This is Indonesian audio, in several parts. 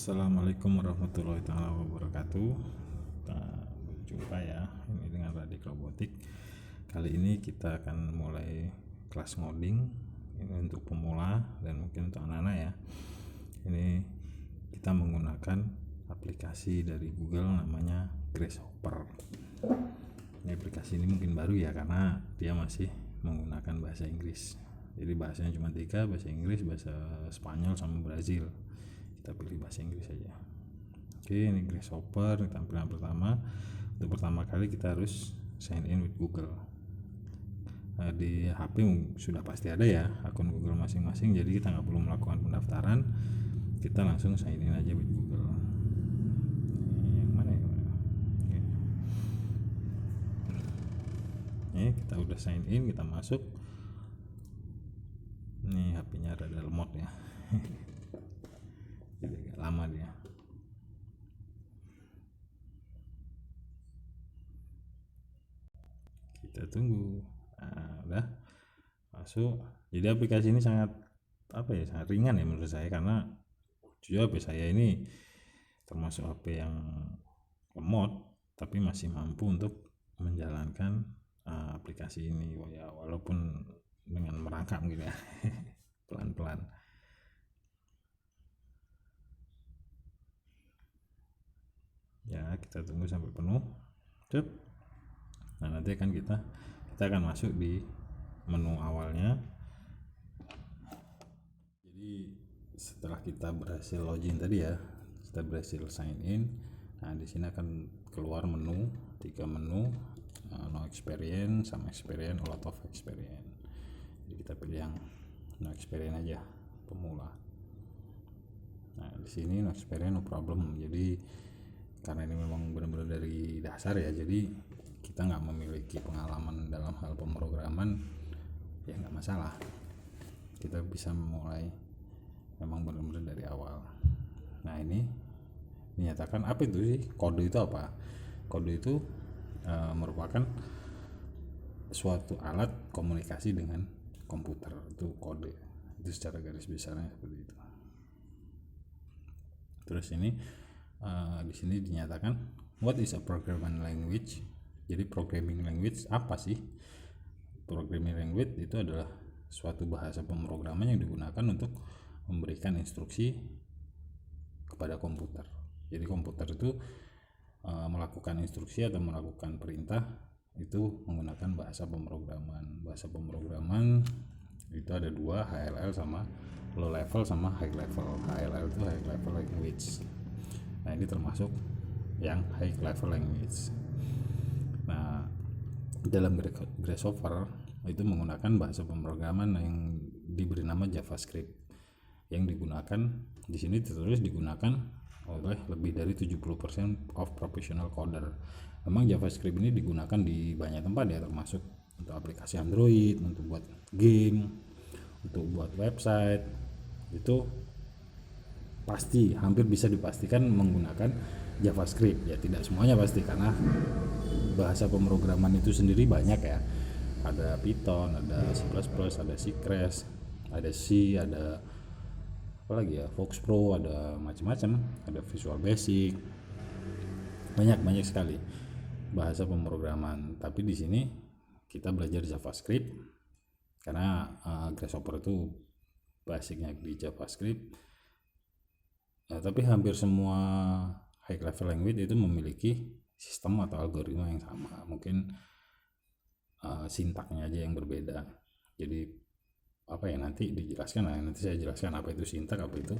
Assalamualaikum warahmatullahi wabarakatuh. Kita berjumpa ya ini dengan Radik Robotik. Kali ini kita akan mulai kelas ngoding. Ini untuk pemula dan mungkin untuk anak-anak ya. Ini kita menggunakan aplikasi dari Google namanya Grasshopper. Ini aplikasi ini mungkin baru ya karena dia masih menggunakan bahasa Inggris. Jadi bahasanya cuma 3, bahasa Inggris, bahasa Spanyol sama Brazil. Kita pilih bahasa Inggris saja. Oke, ini Grasshopper tampilan pertama. Untuk pertama kali kita harus sign in with Google. Di HP sudah pasti ada ya akun Google masing-masing, jadi kita nggak perlu melakukan pendaftaran, kita langsung sign in aja with Google. Ini yang mana ya? Oke. Ini kita udah sign in, kita masuk. Ini HP-nya rada lemot ya. Jadi agak lama dia. Kita tunggu. Nah, udah masuk. Jadi aplikasi ini sangat sangat ringan ya menurut saya, karena jujur HP saya ini termasuk HP yang lemot tapi masih mampu untuk menjalankan aplikasi ini ya, walaupun dengan merangkak gitu ya. Pelan-pelan. Ya, kita tunggu sampai penuh. Cep. Nah, nanti akan kita akan masuk di menu awalnya. Jadi setelah kita berhasil login tadi ya, kita berhasil sign in. Nah, di sini akan keluar menu, 3 menu, no experience sama experience, a lot of experience. Jadi kita pilih yang no experience aja, pemula. Nah, di sini no experience no problem. Jadi karena ini memang benar-benar dari dasar ya, jadi kita nggak memiliki pengalaman dalam hal pemrograman ya nggak masalah, kita bisa mulai memang benar-benar dari awal. Nah, ini dinyatakan apa itu sih kode itu apa? Kode itu merupakan suatu alat komunikasi dengan komputer, itu kode. Itu secara garis besarnya seperti itu. Terus ini di sini dinyatakan what is a programming language. Jadi programming language apa sih? Programming language itu adalah suatu bahasa pemrograman yang digunakan untuk memberikan instruksi kepada komputer. Jadi komputer itu melakukan instruksi atau melakukan perintah itu menggunakan bahasa pemrograman. Bahasa pemrograman itu ada 2, HLL sama low level sama high level. HLL itu high level language. Nah, ini termasuk yang high level language. Nah, dalam Grasshopper itu menggunakan bahasa pemrograman yang diberi nama JavaScript, yang digunakan di sini tertulis digunakan oleh lebih dari 70% of professional coder. Memang JavaScript ini digunakan di banyak tempat ya, termasuk untuk aplikasi Android, untuk buat game, untuk buat website. Itu pasti hampir bisa dipastikan menggunakan JavaScript ya, tidak semuanya pasti karena bahasa pemrograman itu sendiri banyak ya, ada Python, ada C++, ada C Crash, ada C, ada apa lagi ya, Fox Pro, ada macam-macam, ada Visual Basic, banyak sekali bahasa pemrograman. Tapi di sini kita belajar JavaScript karena Grasshopper itu basicnya di JavaScript. Nah, tapi hampir semua high level language itu memiliki sistem atau algoritma yang sama, mungkin sintaknya aja yang berbeda. Jadi apa ya, nanti dijelaskan lah, nanti saya jelaskan apa itu sintak, apa itu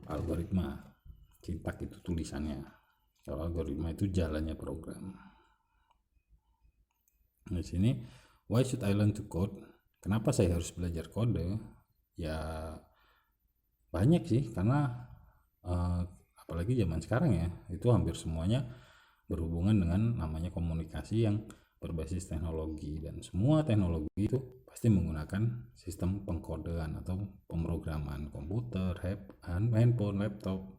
algoritma. Sintak itu tulisannya, kalau algoritma itu jalannya program. Di sini why should I learn to code? Kenapa saya harus belajar kode? Ya banyak sih, karena apalagi zaman sekarang ya, itu hampir semuanya berhubungan dengan namanya komunikasi yang berbasis teknologi, dan semua teknologi itu pasti menggunakan sistem pengkodean atau pemrograman komputer, handphone, laptop,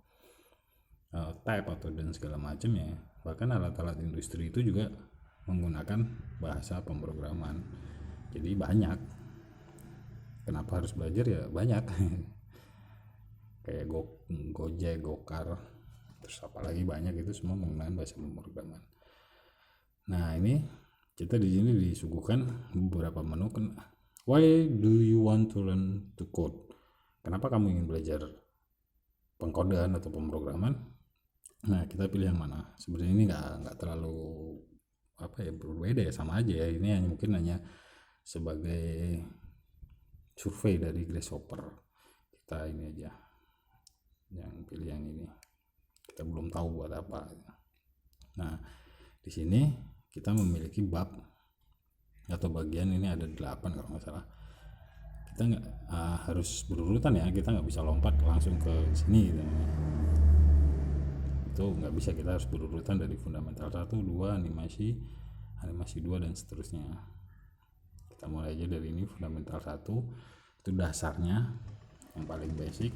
tab atau dan segala macam ya. Bahkan alat-alat industri itu juga menggunakan bahasa pemrograman. Jadi banyak. Kenapa harus belajar ya? Banyak. kayak Gojek, Gokar, terus apalagi banyak, itu semua menggunakan bahasa pemrograman. Nah, ini kita di sini disuguhkan beberapa menu. Why do you want to learn to code? Kenapa kamu ingin belajar pengkodean atau pemrograman? Nah, kita pilih yang mana. Sebenarnya ini nggak terlalu berbeda ya, sama aja ya. Ini mungkin hanya sebagai survei dari Grasshopper. Kita ini aja, yang pilih yang ini. Kita belum tahu buat apa. Nah, di sini kita memiliki bab atau bagian, ini ada 8 kalau nggak salah. Kita nggak harus berurutan ya, kita nggak bisa lompat langsung ke sini gitu. Itu nggak bisa, kita harus berurutan dari fundamental 1, 2, animasi 2 dan seterusnya. Kita mulai aja dari ini, fundamental 1 itu dasarnya yang paling basic.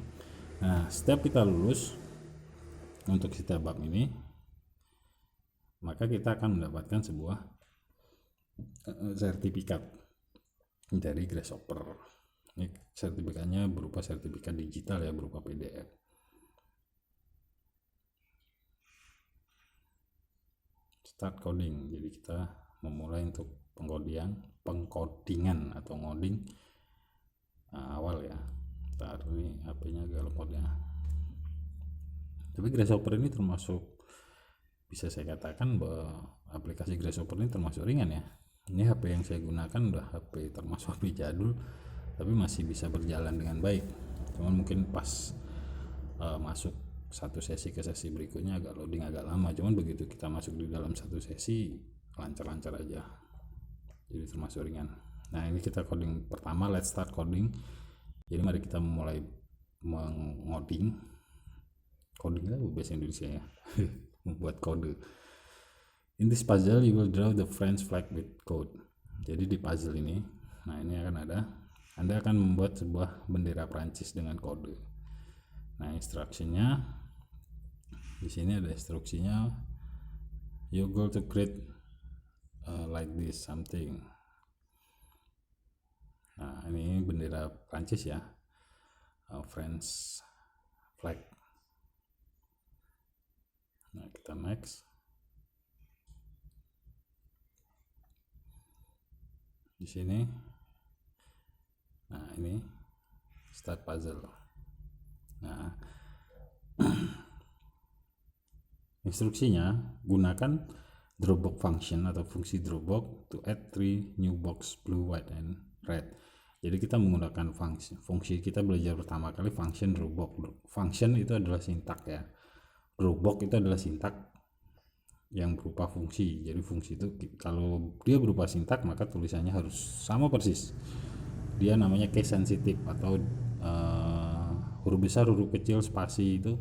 Nah, setiap kita lulus untuk setiap bab ini, maka kita akan mendapatkan sebuah sertifikat dari Grasshopper. Ini sertifikatnya berupa sertifikat digital ya, berupa PDF. Start coding, jadi kita memulai untuk pengkodingan atau ngoding awal ya. Ntar ini HP-nya agak lemot ya. Tapi Grasshopper ini termasuk, bisa saya katakan bahwa aplikasi Grasshopper ini termasuk ringan ya. Ini HP yang saya gunakan udah HP termasuk HP jadul, tapi masih bisa berjalan dengan baik. Cuman mungkin pas masuk satu sesi ke sesi berikutnya agak loading agak lama. Cuman begitu kita masuk di dalam satu sesi, lancar-lancar aja. Jadi termasuk ringan. Nah, ini kita coding pertama, let's start coding. Jadi mari kita mulai mengoding. Coding itu bahasa Indonesia ya. Membuat kode. In this puzzle you will draw the French flag with code. Jadi di puzzle ini, nah ini akan ada, Anda akan membuat sebuah bendera Prancis dengan kode. Nah, instruksinya di sini ada instruksinya. You go to create like this something. Nah, ini bendera Prancis ya, French flag. Nah, kita next. Di sini, nah ini start puzzle. Nah, instruksinya gunakan dropbox function atau fungsi dropbox to add 3 new box blue, white, and red. Jadi kita menggunakan fungsi kita belajar pertama kali function dropbox. Function itu adalah sintak ya. Dropbox itu adalah sintak yang berupa fungsi. Jadi fungsi itu kalau dia berupa sintak maka tulisannya harus sama persis. Dia namanya case sensitive atau huruf besar, huruf kecil, spasi itu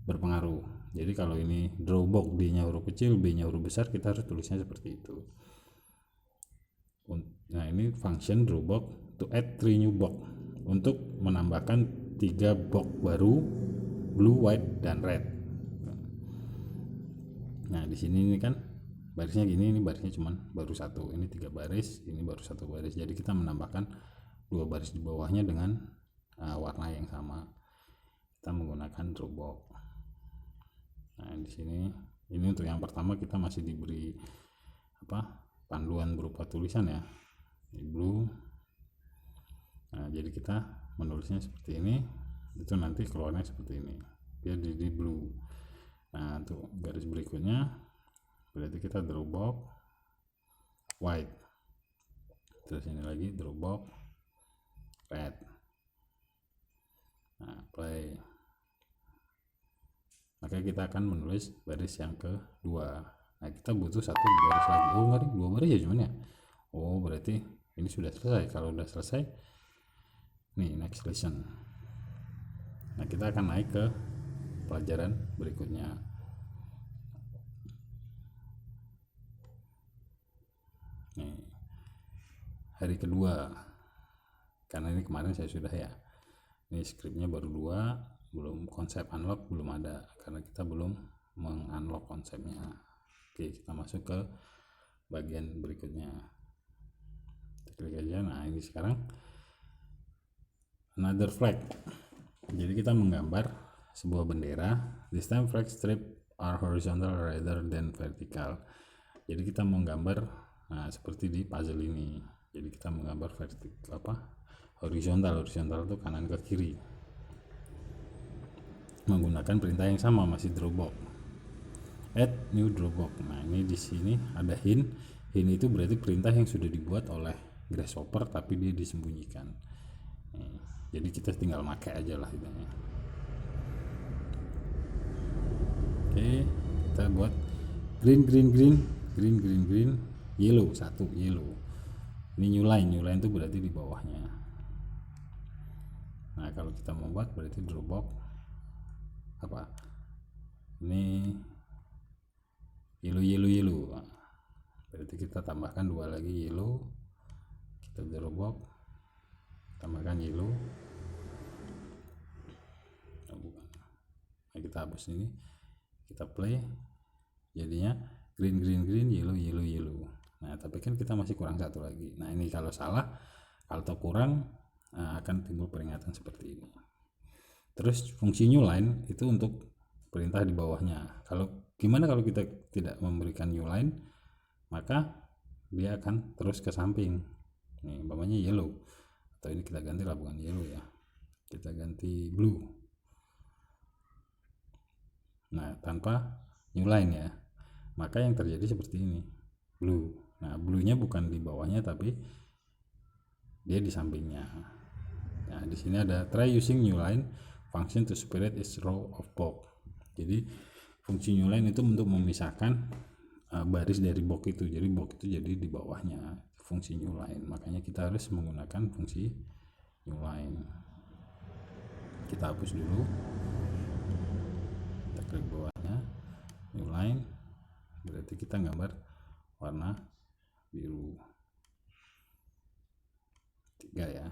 berpengaruh. Jadi kalau ini dropbox, D-nya huruf kecil, B-nya huruf besar, kita harus tulisnya seperti itu. Nah, ini function dropbox to add 3 new box, untuk menambahkan 3 box baru, blue, white, dan red. Nah, di sini ini kan barisnya gini, ini barisnya cuman baru 1, ini 3 baris, ini baru 1 baris. Jadi kita menambahkan 2 baris di bawahnya dengan warna yang sama. Kita menggunakan dropbox. Nah, di sini ini untuk yang pertama kita masih diberi panduan berupa tulisan ya, di blue. Nah, jadi kita menulisnya seperti ini, itu nanti keluarnya seperti ini, dia di blue. Nah, untuk garis berikutnya berarti kita dropbox white, terus ini lagi dropbox red. Nah, play. Maka kita akan menulis baris yang kedua. Nah, kita butuh 1 baris lagi. Oh, enggak, 2 baris ya cuman ya. Oh, berarti ini sudah selesai. Kalau sudah selesai, nih next lesson. Nah, kita akan naik ke pelajaran berikutnya. Nih, hari kedua. Karena ini kemarin saya sudah ya. Ini skripnya baru 2. Belum konsep unlock belum ada karena kita belum mengunlock konsepnya. Oke, kita masuk ke bagian berikutnya. Kita klik aja. Nah, ini sekarang another flag. Jadi kita menggambar sebuah bendera. This time flag strip are horizontal rather than vertical. Jadi kita menggambar seperti di puzzle ini. Jadi kita menggambar horizontal itu kanan ke kiri menggunakan perintah yang sama, masih drawbox. Add new drawbox. Nah, ini di sini ada hint itu berarti perintah yang sudah dibuat oleh Grasshopper tapi dia disembunyikan. Jadi kita tinggal pakai aja lah idenya. Oke, kita buat green, yellow, satu yellow. Ini new line itu berarti di bawahnya. Nah, kalau kita membuat berarti drawbox apa? Ini yellow. Berarti kita tambahkan 2 lagi yellow. Kita drawbox, tambahkan yellow. Nah, kita hapus ini, kita play, jadinya green, yellow. Nah, tapi kan kita masih kurang satu lagi. Nah, ini kalau salah atau kurang akan timbul peringatan seperti ini. Terus fungsi new line itu untuk perintah di bawahnya. Gimana kalau kita tidak memberikan new line, maka dia akan terus ke samping. Nih, umpamanya yellow, atau ini kita ganti lah, bukan yellow ya, kita ganti blue. Nah, tanpa new line ya, maka yang terjadi seperti ini, blue. Nah, blue-nya bukan di bawahnya tapi dia di sampingnya. Nah, di sini ada try using new line function to separate each row of box. Jadi fungsi new line itu untuk memisahkan baris dari box itu. Jadi box itu jadi di bawahnya, fungsi new line. Makanya kita harus menggunakan fungsi new line. Kita hapus dulu, kita klik bawahnya new line, berarti kita gambar warna biru 3 ya.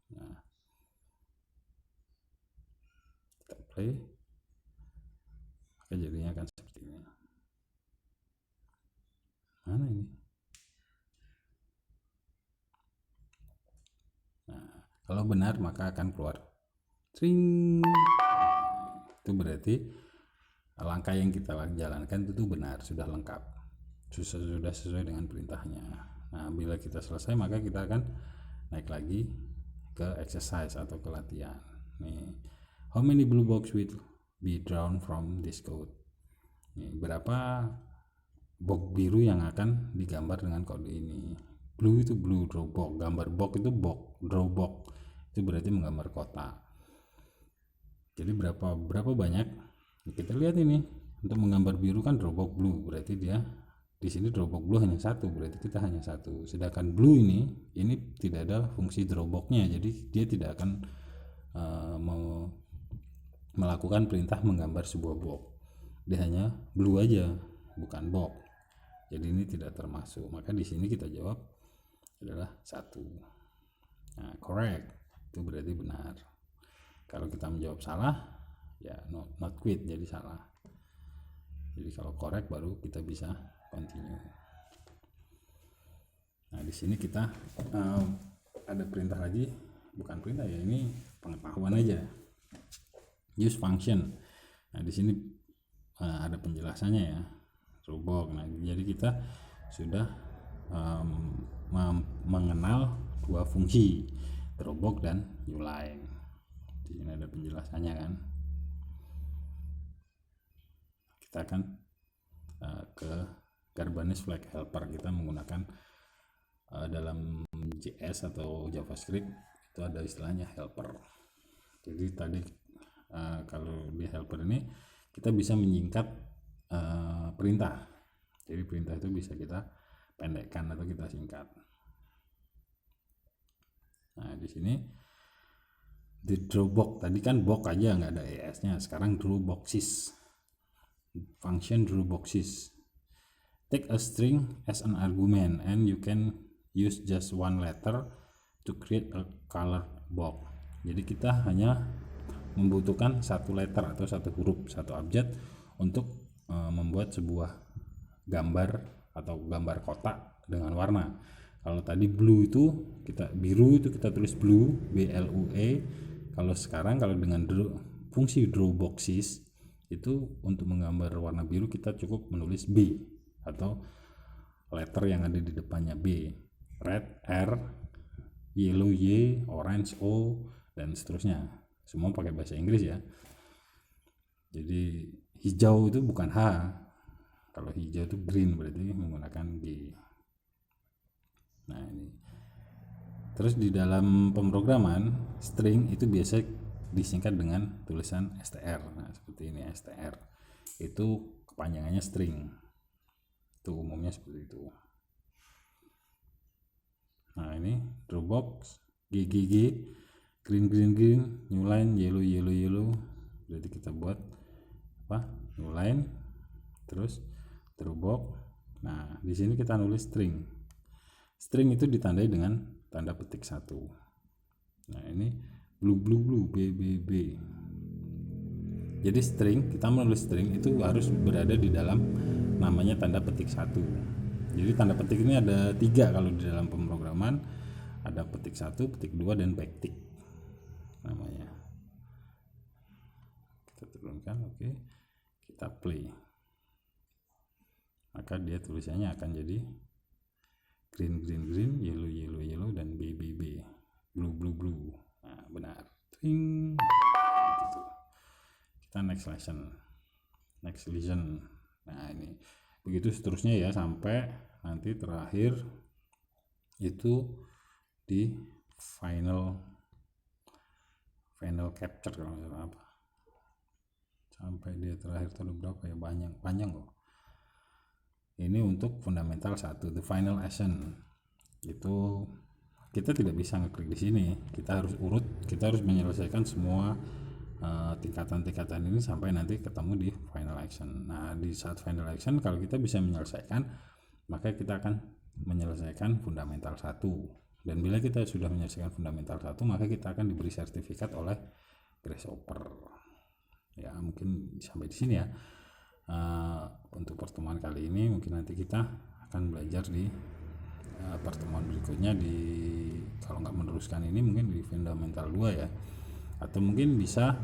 Nah, kita play, maka jadinya akan seperti ini. Mana ini? Nah, kalau benar maka akan keluar tring. Itu berarti langkah yang kita jalankan itu benar, sudah lengkap, sudah sesuai dengan perintahnya. Nah, bila kita selesai maka kita akan naik lagi ke exercise atau ke latihan. Nih, how many blue box will be drawn from this code? Nih, berapa box biru yang akan digambar dengan kode ini? Blue itu blue draw box, gambar box itu box draw box, itu berarti menggambar kotak. Jadi berapa banyak? Kita lihat ini, untuk menggambar biru kan draw box blue, berarti dia di sini draw box blue hanya satu, berarti kita hanya satu. Sedangkan blue ini tidak ada fungsi draw box-nya, jadi dia tidak akan melakukan perintah menggambar sebuah box. Dia hanya blue aja, bukan box. Jadi ini tidak termasuk. Maka di sini kita jawab adalah 1. Nah, correct itu berarti benar. Kalau kita menjawab salah, ya not quit, jadi salah. Jadi kalau correct baru kita bisa continue. Nah, di sini kita ada perintah lagi, bukan perintah ya, ini pengetahuan aja. Use function. Nah, di sini ada penjelasannya ya, drawbox. Nah, jadi kita sudah mengenal 2 fungsi, drawbox dan new line. Di sini ada penjelasannya kan. Kita akan ke Garbanis Flag Helper. Kita menggunakan dalam JS atau JavaScript itu ada istilahnya helper. Jadi tadi kalau di helper ini kita bisa menyingkat perintah. Jadi perintah itu bisa kita pendekkan atau kita singkat. Nah, di sini di drawbox tadi kan box aja nggak ada ES-nya, sekarang drawboxes. Function drawboxes. Take a string as an argument and you can use just one letter to create a color box. Jadi kita hanya membutuhkan satu letter atau satu huruf, satu abjad untuk membuat sebuah gambar atau gambar kotak dengan warna. Kalau tadi blue itu biru itu kita tulis blue, BLUE. Kalau sekarang kalau dengan fungsi draw boxes itu untuk menggambar warna biru kita cukup menulis B atau letter yang ada di depannya B, red R, yellow Y, orange O, dan seterusnya. Semua pakai bahasa Inggris ya. Jadi hijau itu bukan H. Kalau hijau itu green, berarti menggunakan G. Nah ini. Terus di dalam pemrograman string itu biasa disingkat dengan tulisan str. Nah seperti ini str. Itu kepanjangannya string. Itu umumnya seperti itu. Nah ini dropbox GGG, green green green, new line, yellow yellow yellow. Berarti kita buat apa? New line, terus dropbox. Nah di sini kita nulis string. String itu ditandai dengan tanda petik 1. Nah ini blue blue blue B B B. Jadi string, kita menulis string itu harus berada di dalam namanya tanda petik 1. Jadi tanda petik ini ada 3 kalau di dalam pemrograman. Ada petik 1, petik 2, dan backtick namanya. Kita turunkan, oke. Kita play. Maka dia tulisannya akan jadi green green green, yellow yellow yellow, dan B B B, blue blue blue. Nah benar. Tring. Gitu. Kita next lesson. Nah ini begitu seterusnya ya sampai nanti terakhir itu di final capture kalau nggak salah apa. Sampai dia terakhir itu berapa ya, panjang kok. Ini untuk fundamental 1, the final action. Itu kita tidak bisa ngeklik di sini. Kita harus kita harus menyelesaikan semua tingkatan-tingkatan ini sampai nanti ketemu di final action. Nah, di saat final action kalau kita bisa menyelesaikan, maka kita akan menyelesaikan fundamental 1. Dan bila kita sudah menyelesaikan fundamental 1, maka kita akan diberi sertifikat oleh Grasshopper. Ya, mungkin sampai di sini ya. Untuk pertemuan kali ini mungkin nanti kita akan belajar di pertemuan berikutnya kalau nggak meneruskan ini mungkin di fundamental 2 ya, atau mungkin bisa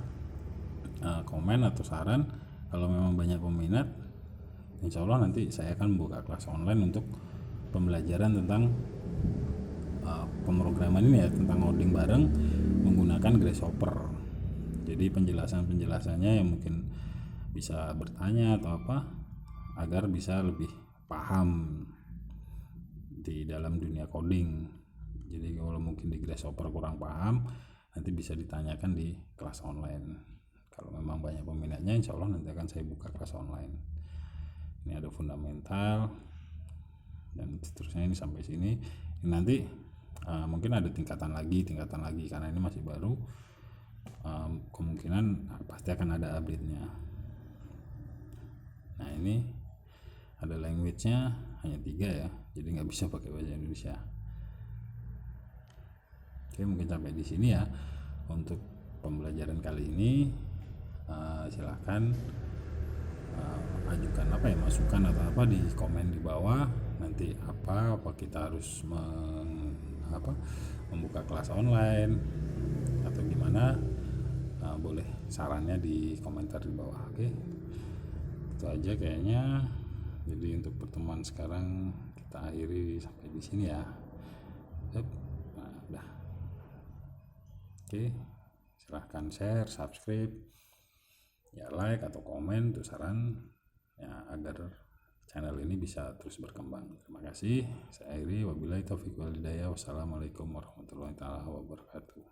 komen atau saran. Kalau memang banyak peminat, insya Allah nanti saya akan membuka kelas online untuk pembelajaran tentang pemrograman ini ya, tentang coding bareng menggunakan Grasshopper. Jadi penjelasannya yang mungkin bisa bertanya atau apa agar bisa lebih paham di dalam dunia coding. Jadi kalau mungkin di Grasshopper kurang paham, nanti bisa ditanyakan di kelas online. Kalau memang banyak peminatnya, insya Allah nanti akan saya buka kelas online. Ini ada fundamental dan seterusnya, ini sampai sini. Ini nanti mungkin ada tingkatan lagi karena ini masih baru. Kemungkinan pasti akan ada update-nya. Nah ini ada language-nya hanya 3 ya, jadi nggak bisa pakai bahasa Indonesia. Oke, mungkin sampai di sini ya untuk pembelajaran kali ini. Silahkan ajukan masukan atau apa di komen di bawah. Nanti apa kita harus membuka kelas online atau gimana, boleh sarannya di komentar di bawah. Oke, itu aja kayaknya. Jadi untuk pertemuan sekarang kita akhiri sampai di sini ya. Nah, udah. Oke, silahkan share, subscribe, ya like atau komen untuk saran ya agar channel ini bisa terus berkembang. Terima kasih. Saya akhiri, wabillahi taufiq wal hidayah. Wassalamualaikum warahmatullahi wabarakatuh.